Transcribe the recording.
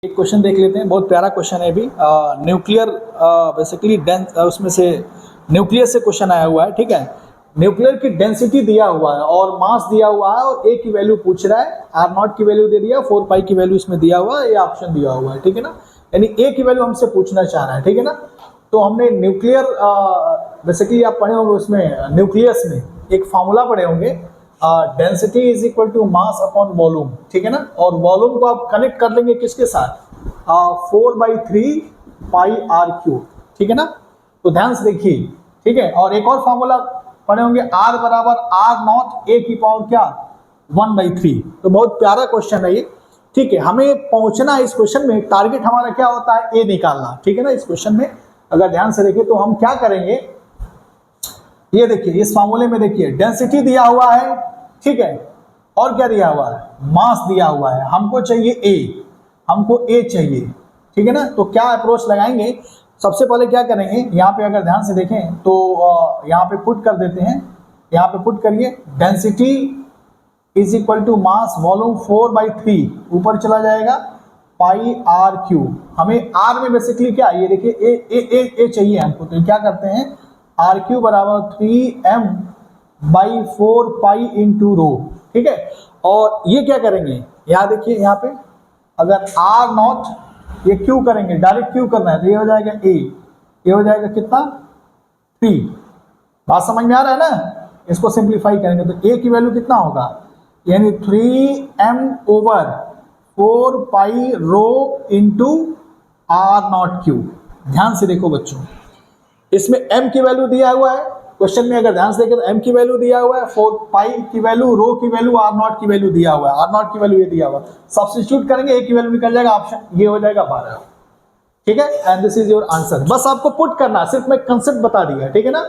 एक क्वेश्चन देख लेते हैं, बहुत प्यारा क्वेश्चन है। अभी न्यूक्लियर बेसिकली डेंस उसमें से न्यूक्लियस से क्वेश्चन आया हुआ है। ठीक है, न्यूक्लियर की डेंसिटी दिया हुआ है और मास दिया हुआ है और ए की वैल्यू पूछ रहा है। आर नॉट की वैल्यू दे दिया, 4 पाई की वैल्यू इसमें दिया हुआ है, ये ऑप्शन दिया हुआ है। ठीक है ना, यानी ए की वैल्यू हमसे पूछना चाह रहा है। ठीक है ना, तो हमने न्यूक्लियर बेसिकली आप पढ़े होंगे उसमें न्यूक्लियस में एक फॉर्मूला पढ़े होंगे, density is equal to mass upon volume. ठीक है ना, और वॉल्यूम को आप कनेक्ट कर लेंगे किसके साथ, 4/3 पाई आर क्यूब। ठीक है ना, तो ध्यान से देखिए। ठीक है, और एक और फॉर्मूला पढ़े होंगे, आर बराबर आर नॉट ए की पावर क्या 1/3। तो बहुत प्यारा क्वेश्चन है ये। ठीक है, हमें पहुंचना इस क्वेश्चन में, टारगेट हमारा क्या होता है, ए निकालना। ठीक है ना, इस क्वेश्चन में अगर ध्यान से देखें तो हम क्या करेंगे, ये देखिए इस फार्मूले में देखिए डेंसिटी दिया हुआ है। ठीक है, और क्या दिया हुआ है, मास दिया हुआ है। हमको चाहिए ए, हमको ए चाहिए। ठीक है ना, तो क्या अप्रोच लगाएंगे, सबसे पहले क्या करेंगे, यहाँ पे अगर ध्यान से देखें तो यहाँ पे पुट कर देते हैं। यहाँ पे पुट करिए, density is equal to mass volume 4/3 ऊपर चला जाएगा पाई आर क्यूब। हमें आर में बेसिकली क्या, ये देखिए ए ए ए ए चाहिए हमको, तो क्या करते हैं, आर क्यू बराबर 3m/4 पाई इंटू रो। ठीक है, और ये क्या करेंगे, यहाँ देखिए यहाँ पे अगर आर नॉट ये क्यू करेंगे, डायरेक्ट क्यू करना है, तो ये हो जाएगा ए, ये हो जाएगा कितना 3। बात समझ में आ रहा है ना, इसको सिंप्लीफाई करेंगे तो ए की वैल्यू कितना होगा, यानी 3m/4 pi rho into r naught cube. ध्यान से देखो बच्चों, इसमें m की वैल्यू दिया हुआ है क्वेश्चन में, अगर ध्यान से देखें तो m की वैल्यू दिया हुआ है, 4 पाई की वैल्यू, रो की वैल्यू, आर नॉट की वैल्यू दिया हुआ है, आर नॉट की वैल्यू ये दिया हुआ है। सब्स्टिट्यूट करेंगे, a की वैल्यू निकल जाएगा, ऑप्शन ये हो जाएगा 12। ठीक है, and this is your answer. बस आपको पुट करना, सिर्फ मैं कंसेप्ट बता दिया। ठीक है ना।